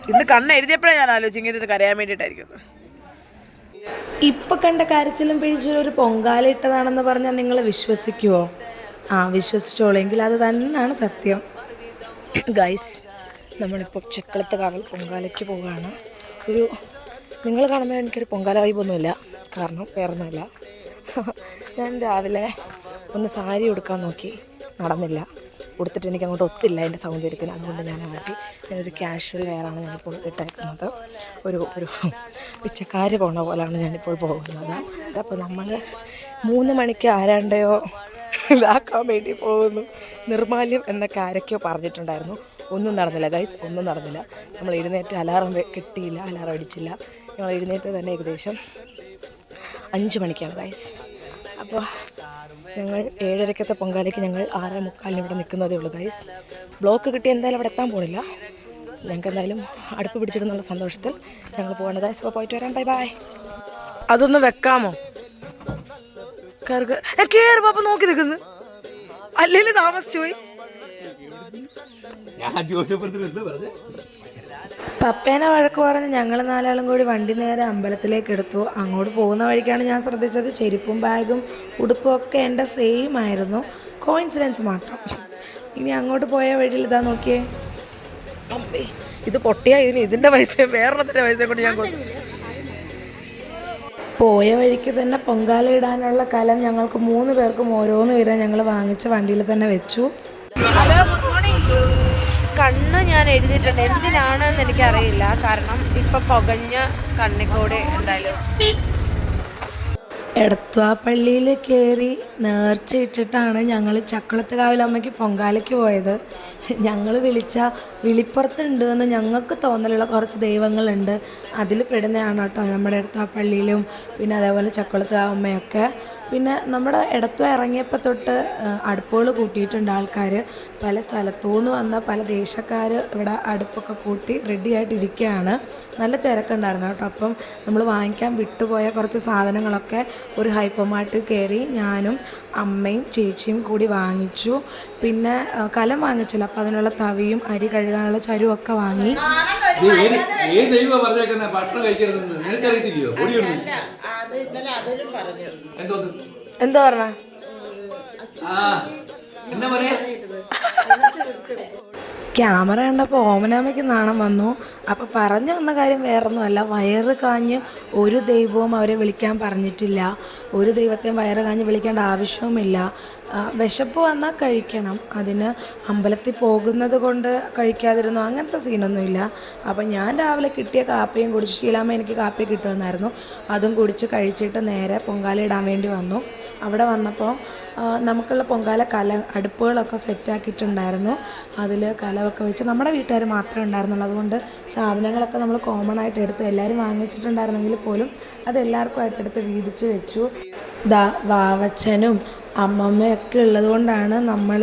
ഇന്ന് കണ്ണ് എഴുതിയപ്പോഴേ ഞാൻ ആലോചിച്ചു ഇങ്ങനെ ഇത് കരയാൻ വേണ്ടിയിട്ടായിരിക്കും. ഇപ്പം കണ്ട കരച്ചിലും പിഴിച്ചിലും ഒരു പൊങ്കാല ഇട്ടതാണെന്ന് പറഞ്ഞാൽ നിങ്ങൾ വിശ്വസിക്കുമോ? വിശ്വസിച്ചോളെങ്കിൽ അത് തന്നെയാണ് സത്യം. ഗൈസ്, നമ്മളിപ്പോൾ ചെക്കളത്തെ കാവൽ പൊങ്കാലയ്ക്ക് പോവുകയാണ്. നിങ്ങൾ കാണുമ്പോൾ എനിക്കൊരു പൊങ്കാല വൈബൊന്നുമില്ല, കാരണം വേറൊന്നുമില്ല. ഞാൻ രാവിലെ ഒന്ന് സാരി ഉടുക്കാൻ നോക്കി, നടന്നില്ല. ഉടുത്തിട്ട് എനിക്ക് അങ്ങോട്ട് ഒത്തില്ല എൻ്റെ സൗന്ദര്യത്തിന്. അതുകൊണ്ട് ഞാൻ മാറ്റി ഞാനൊരു ക്യാഷ്വൽ വെയറാണ് ഞാനിപ്പോൾ ഇട്ടേക്കുന്നത്. ഒരു പിച്ചക്കാര് പോകുന്ന പോലെയാണ് ഞാനിപ്പോൾ പോകുന്നത്. അപ്പോൾ നമ്മൾ 3 മണിക്ക് ആരാണ്ടയോ ഇതാക്കാൻ വേണ്ടി പോകുന്നു. നിർമാല്യം എന്നൊക്കെ ആരൊക്കെയോ പറഞ്ഞിട്ടുണ്ടായിരുന്നു. ഒന്നും നടന്നില്ല ഗൈസ്, ഒന്നും നടന്നില്ല. നമ്മൾ എഴുന്നേറ്റ് അലാറം കിട്ടിയില്ല, അലാറം അടിച്ചില്ല. ഞങ്ങൾ എഴുന്നേറ്റ് തന്നെ ഏകദേശം 5 മണിക്കാണ് ഗൈസ്. അപ്പോൾ ഞങ്ങൾ 7:30 പൊങ്കാലയ്ക്ക് ഞങ്ങൾ 6:45 ഇവിടെ നിൽക്കുന്നതേ ഉള്ളൂ ഗൈസ്. ബ്ലോക്ക് കിട്ടി എന്തായാലും അവിടെ എത്താൻ പോകുന്നില്ല. ഞങ്ങൾക്ക് എന്തായാലും അടുപ്പ് പിടിച്ചിടുന്നുള്ള സന്തോഷത്തിൽ ഞങ്ങൾ പോകേണ്ട ഗൈസ്. അപ്പോൾ പോയിട്ട് വരാം, ബൈ ബൈ. അതൊന്ന് വെക്കാമോ? കയറി പാപ്പ നോക്കി നിൽക്കുന്നു, അല്ലെങ്കിൽ താമസിച്ചു പോയി. പപ്പേനെ വഴക്ക് പറഞ്ഞ് ഞങ്ങൾ 4 ആളും കൂടി വണ്ടി നേരെ അമ്പലത്തിലേക്ക് എടുത്തു. അങ്ങോട്ട് പോകുന്ന വഴിക്കാണ് ഞാൻ ശ്രദ്ധിച്ചത് ചെരുപ്പും ബാഗും ഉടുപ്പും ഒക്കെ എൻ്റെ സെയിം ആയിരുന്നു. കോയിൻസിഡൻസ് മാത്രം. ഇനി അങ്ങോട്ട് പോയ വഴിയിൽ ഇതാ നോക്കിയേ, അമ്മേ ഇത് പൊട്ടിയാ ഇതിൻ്റെ പൈസ വേറൊന്നത്തിൻ്റെ പൈസ കൊണ്ട് ഞാൻ പോയ വഴിക്ക് തന്നെ പൊങ്കാല ഇടാനുള്ള കലം ഞങ്ങൾക്ക് 3 പേർക്കും ഓരോന്ന് വീതം ഞങ്ങൾ വാങ്ങിച്ച വണ്ടിയിൽ തന്നെ വെച്ചു. Hello, good morning. കണ്ണ് ഞാൻ എഴുതിയിട്ടുണ്ട്, എന്തിനാണെന്ന് എനിക്കറിയില്ല. കാരണം ഇപ്പം പുകഞ്ഞ കണ്ണിക്കൂടെ എന്തായാലും. എടത്വാ പള്ളിയിൽ കയറി നേർച്ച ഇട്ടിട്ടാണ് ഞങ്ങൾ ചക്കുളത്ത് കാവിലമ്മയ്ക്ക് പൊങ്കാലയ്ക്ക് പോയത്. ഞങ്ങൾ വിളിപ്പുറത്തുണ്ട് എന്ന് ഞങ്ങൾക്ക് തോന്നലുള്ള കുറച്ച് ദൈവങ്ങളുണ്ട്. അതിൽ പെടുന്നതാണ് കേട്ടോ നമ്മുടെ എടത്വാ പള്ളിയിലും പിന്നെ അതേപോലെ ചക്കുളത്ത് കാവമ്മയൊക്കെ. പിന്നെ നമ്മുടെ എടത്വ ഇറങ്ങിയപ്പോൾ തൊട്ട് അടുപ്പുകൾ കൂട്ടിയിട്ടുണ്ട് ആൾക്കാർ. പല സ്ഥലത്തുനിന്ന് വന്ന പല ദേശക്കാർ ഇവിടെ അടുപ്പൊക്കെ കൂട്ടി റെഡി ആയിട്ടിരിക്കുകയാണ്. നല്ല തിരക്കുണ്ടായിരുന്നു കേട്ടോ. അപ്പം നമ്മൾ വാങ്ങിക്കാൻ വിട്ടുപോയ കുറച്ച് സാധനങ്ങളൊക്കെ ഒരു ഹൈപ്പർ മാർട്ടിൽ കയറി ഞാനും അമ്മയും ചേച്ചിയും കൂടി വാങ്ങിച്ചു. പിന്നെ കലം വാങ്ങിച്ചില്ല, അപ്പം അതിനുള്ള തവിയും അരി കഴുകാനുള്ള ചരുവും ഒക്കെ വാങ്ങി. എന്താ പറഞ്ഞ ക്യാമറ കണ്ടപ്പോൾ ഓമനാമയ്ക്ക് നാണം വന്നു. അപ്പോൾ പറഞ്ഞു വന്ന കാര്യം വേറൊന്നുമല്ല, വയറ് കാഞ്ഞ് ഒരു ദൈവവും അവരെ വിളിക്കാൻ പറഞ്ഞിട്ടില്ല. ഒരു ദൈവത്തെയും വയറ് കാഞ്ഞ് വിളിക്കേണ്ട ആവശ്യവുമില്ല. വിശപ്പ് വന്നാൽ കഴിക്കണം, അതിന് അമ്പലത്തിൽ പോകുന്നത് കൊണ്ട് കഴിക്കാതിരുന്നു അങ്ങനത്തെ സീനൊന്നുമില്ല. അപ്പം ഞാൻ രാവിലെ കിട്ടിയ കാപ്പിയും കുടിച്ച്, ശീലാമ്മ എനിക്ക് കാപ്പി കിട്ടുമെന്നായിരുന്നു, അതും കുടിച്ച് കഴിച്ചിട്ട് നേരെ പൊങ്കാല ഇടാൻ വേണ്ടി വന്നു. അവിടെ വന്നപ്പോൾ നമുക്കുള്ള പൊങ്കാല അടുപ്പുകളൊക്കെ സെറ്റാക്കിയിട്ടുണ്ടായിരുന്നു. അതിൽ കലമൊക്കെ വെച്ച് നമ്മുടെ വീട്ടുകാർ മാത്രമേ ഉണ്ടായിരുന്നുള്ളൂ. അതുകൊണ്ട് സാധനങ്ങളൊക്കെ നമ്മൾ കോമൺ ആയിട്ട് എടുത്തു. എല്ലാവരും വാങ്ങിച്ചിട്ടുണ്ടായിരുന്നെങ്കിൽ പോലും അതെല്ലാവർക്കുമായിട്ട് എടുത്ത് വീതിച്ച് വെച്ചു. വാവച്ചനും അമ്മമ്മയൊക്കെ ഉള്ളത് കൊണ്ടാണ് നമ്മൾ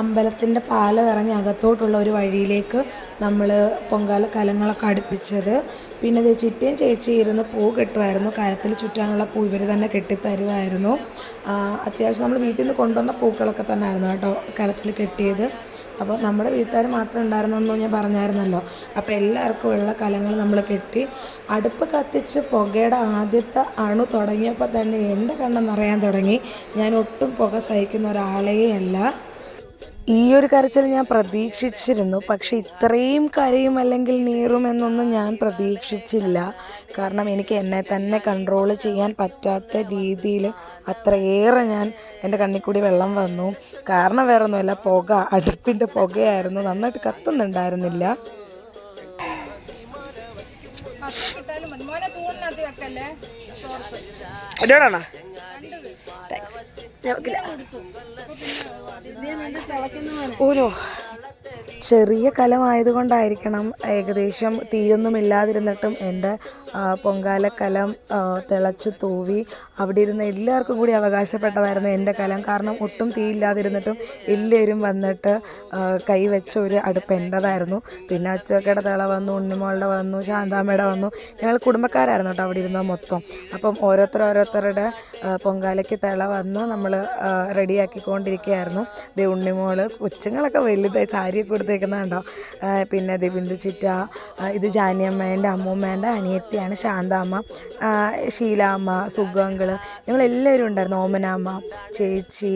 അമ്പലത്തിൻ്റെ പാലം ഇറങ്ങി അകത്തോട്ടുള്ള ഒരു വഴിയിലേക്ക് നമ്മൾ പൊങ്കാല കലങ്ങളൊക്കെ അടുപ്പിച്ചത്. പിന്നെ ഇത് ചിറ്റയും ചേച്ചി ഇരുന്ന് പൂ കെട്ടുമായിരുന്നു. കരത്തിൽ ചുറ്റാനുള്ള പൂ ഇവർ തന്നെ കെട്ടിത്തരുമായിരുന്നു. അത്യാവശ്യം നമ്മൾ വീട്ടിൽ നിന്ന് കൊണ്ടുവന്ന പൂക്കളൊക്കെ തന്നെ ആയിരുന്നു കേട്ടോ കരത്തിൽ കെട്ടിയത്. അപ്പോൾ നമ്മുടെ വീട്ടുകാർ മാത്രം ഉണ്ടായിരുന്നെന്ന് ഞാൻ പറഞ്ഞായിരുന്നല്ലോ. അപ്പോൾ എല്ലാവർക്കും ഉള്ള കലങ്ങൾ നമ്മൾ കെട്ടി അടുപ്പ് കത്തിച്ച് പുകയുടെ ആദ്യത്തെ അണു തുടങ്ങിയപ്പോൾ തന്നെ എൻ്റെ കണ്ണ് നിറയാൻ തുടങ്ങി. ഞാൻ ഒട്ടും പുക സഹിക്കുന്ന ഒരാളേ അല്ല. ഈ ഒരു കരച്ചിൽ ഞാൻ പ്രതീക്ഷിച്ചിരുന്നു, പക്ഷെ ഇത്രയും കരയും അല്ലെങ്കിൽ നീറുമെന്നൊന്നും ഞാൻ പ്രതീക്ഷിച്ചില്ല. കാരണം എനിക്ക് എന്നെ തന്നെ കൺട്രോൾ ചെയ്യാൻ പറ്റാത്ത രീതിയിൽ അത്രയേറെ എൻ്റെ കണ്ണിൽ കൂടി വെള്ളം വന്നു. കാരണം വേറൊന്നുമല്ല, പുക, അടുപ്പിൻ്റെ പുകയായിരുന്നു, നന്നായിട്ട് കത്തുന്നുണ്ടായിരുന്നില്ല. ഓരോ ചെറിയ കലമായതുകൊണ്ടായിരിക്കണം ഏകദേശം തീയൊന്നും ഇല്ലാതിരുന്നിട്ടും എൻ്റെ പൊങ്കാലക്കലം തിളച്ച് തൂവി അവിടെ ഇരുന്ന് എല്ലാവർക്കും കൂടി അവകാശപ്പെട്ടതായിരുന്നു എൻ്റെ കലം. കാരണം ഒട്ടും തീയില്ലാതിരുന്നിട്ടും എല്ലാവരും വന്നിട്ട് കൈവച്ച ഒരു അടുപ്പ് എൻ്റെതായിരുന്നു. പിന്നെ അച്ചുവക്കയുടെ തിള വന്നു, ഉണ്ണിമോളുടെ വന്നു, ശാന്താമ്മയുടെ വന്നു. ഞങ്ങൾ കുടുംബക്കാരായിരുന്നു കേട്ടോ അവിടെ ഇരുന്നത് മൊത്തം. അപ്പം ഓരോരുത്തരുടെ പൊങ്കാലയ്ക്ക് തിള വന്ന് നമ്മൾ റെഡിയാക്കിക്കൊണ്ടിരിക്കുകയായിരുന്നു. ഉണ്ണിമോള് കൊച്ചുങ്ങളൊക്കെ വലുതായി സാരിയൊക്കെ കൊടുത്തേക്കുന്നതുണ്ടോ. പിന്നെ ബിന്ദു ചിറ്റ, ഇത് ജാനിയമ്മേൻ്റെ അമ്മൂമ്മേൻ്റെ അനിയത്തിയാണ് ശാന്താമ്മ, ഷീലാമ്മ, സുഗങ്ങള്, ഞങ്ങളെല്ലാവരും ഉണ്ടായിരുന്നു. ഓമനാമ്മ, ചേച്ചി,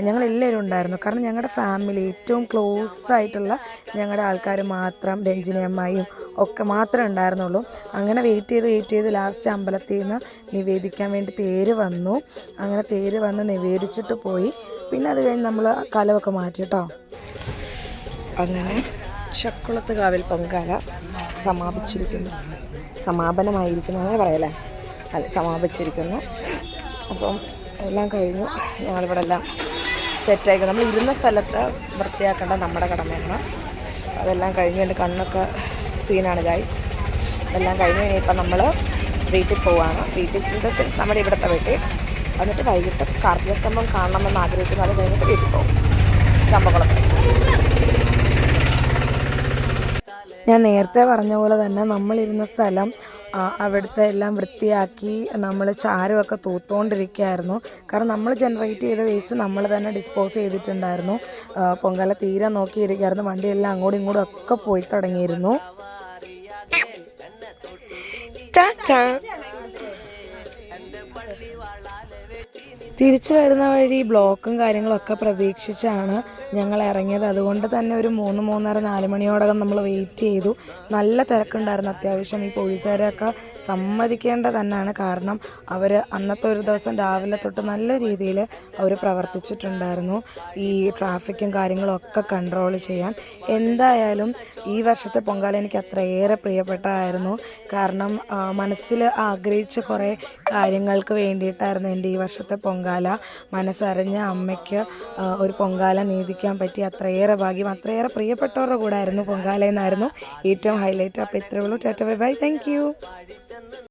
ഞങ്ങളെല്ലാവരും ഉണ്ടായിരുന്നു. കാരണം ഞങ്ങളുടെ ഫാമിലി ഏറ്റവും ക്ലോസ് ആയിട്ടുള്ള ഞങ്ങളുടെ ആൾക്കാർ മാത്രം, രഞ്ജിനി അമ്മായിയും ഒക്കെ മാത്രമേ ഉണ്ടായിരുന്നുള്ളൂ. അങ്ങനെ വെയിറ്റ് ചെയ്ത് ലാസ്റ്റ് അമ്പലത്തിൽ നിന്ന് നിവേദിക്കാൻ വേണ്ടി തേര് വന്നു. അങ്ങനെ തേര് വന്ന് നിവേദിച്ചിട്ട് പോയി. പിന്നെ അത് കഴിഞ്ഞ് നമ്മൾ കലമൊക്കെ മാറ്റി കേട്ടോ. അങ്ങനെ ചക്കുളത്ത് കാവിൽ പൊങ്കാല സമാപനമായിരിക്കുന്നു അങ്ങനെ പറയല്ലേ, അല്ല സമാപിച്ചിരിക്കുന്നു. അപ്പം എല്ലാം കഴിഞ്ഞു. ഞങ്ങളിവിടെ എല്ലാം സെറ്റായിരിക്കും. നമ്മൾ ഇരുന്ന സ്ഥലത്ത് വൃത്തിയാക്കേണ്ട നമ്മുടെ കടമയാണ്. അതെല്ലാം കഴിഞ്ഞ് എൻ്റെ കണ്ണൊക്കെ സീനാണ് ഗൈസ്. എല്ലാം കഴിഞ്ഞ് ഇനിയിപ്പം നമ്മൾ വീട്ടിൽ പോവുകയാണ്. വീട്ടിൽ ഇൻ ദ സെൻസ് നമ്മുടെ ഇവിടുത്തെ വീട്ടിൽ. എന്നിട്ട് വൈകിട്ട് കാർത്തിക സ്തംഭം കാണണമെന്ന് ആഗ്രഹിക്കുന്നു. അത് കഴിഞ്ഞിട്ട് വീട്ടിൽ പോകും ചമ്പക്കുളത്ത്. ഞാൻ നേരത്തെ പറഞ്ഞ പോലെ തന്നെ നമ്മളിരുന്ന സ്ഥലം അവിടുത്തെ എല്ലാം വൃത്തിയാക്കി നമ്മൾ ചാരമൊക്കെ തൂത്തുകൊണ്ടിരിക്കുകയായിരുന്നു. കാരണം നമ്മൾ ജനറേറ്റ് ചെയ്ത വേസ്റ്റ് നമ്മൾ തന്നെ ഡിസ്പോസ് ചെയ്തിട്ടുണ്ടായിരുന്നു. പൊങ്കാല തീരെ നോക്കിയിരിക്കുകയായിരുന്നു. വണ്ടിയെല്ലാം അങ്ങോട്ടും ഇങ്ങോട്ടും ഒക്കെ പോയി തുടങ്ങിയിരുന്നു. തിരിച്ചു വരുന്ന വഴി ബ്ലോക്കും കാര്യങ്ങളൊക്കെ പ്രതീക്ഷിച്ചാണ് ഞങ്ങൾ ഇറങ്ങിയത്. അതുകൊണ്ട് തന്നെ ഒരു 3-3:30-4 മണിയോടകം നമ്മൾ വെയിറ്റ് ചെയ്തു. നല്ല തിരക്കുണ്ടായിരുന്നു അത്യാവശ്യം. ഈ പോലീസുകാരെയൊക്കെ സമ്മതിക്കേണ്ടത് തന്നെയാണ്. കാരണം അവർ അന്നത്തെ ഒരു ദിവസം രാവിലെ തൊട്ട് നല്ല രീതിയിൽ അവർ പ്രവർത്തിച്ചിട്ടുണ്ടായിരുന്നു ഈ ട്രാഫിക്കും കാര്യങ്ങളും ഒക്കെ കൺട്രോൾ ചെയ്യാൻ. എന്തായാലും ഈ വർഷത്തെ പൊങ്കാല എനിക്ക് അത്രയേറെ പ്രിയപ്പെട്ടതായിരുന്നു. കാരണം മനസ്സിൽ ആഗ്രഹിച്ച കുറേ കാര്യങ്ങൾക്ക് വേണ്ടിയിട്ടായിരുന്നു എൻ്റെ ഈ വർഷത്തെ പൊങ്കാല. മനസ്സറിഞ്ഞ അമ്മയ്ക്ക് ഒരു പൊങ്കാല നീതിക്കാൻ പറ്റി അത്രയേറെ ഭാഗ്യം. അത്രയേറെ പ്രിയപ്പെട്ടവരുടെ കൂടെ ആയിരുന്നു പൊങ്കാല എന്നായിരുന്നു ഏറ്റവും ഹൈലൈറ്റ്. അപ്പോൾ ഇത്രയേ ഉള്ളൂ. Tata bye bye, thank you.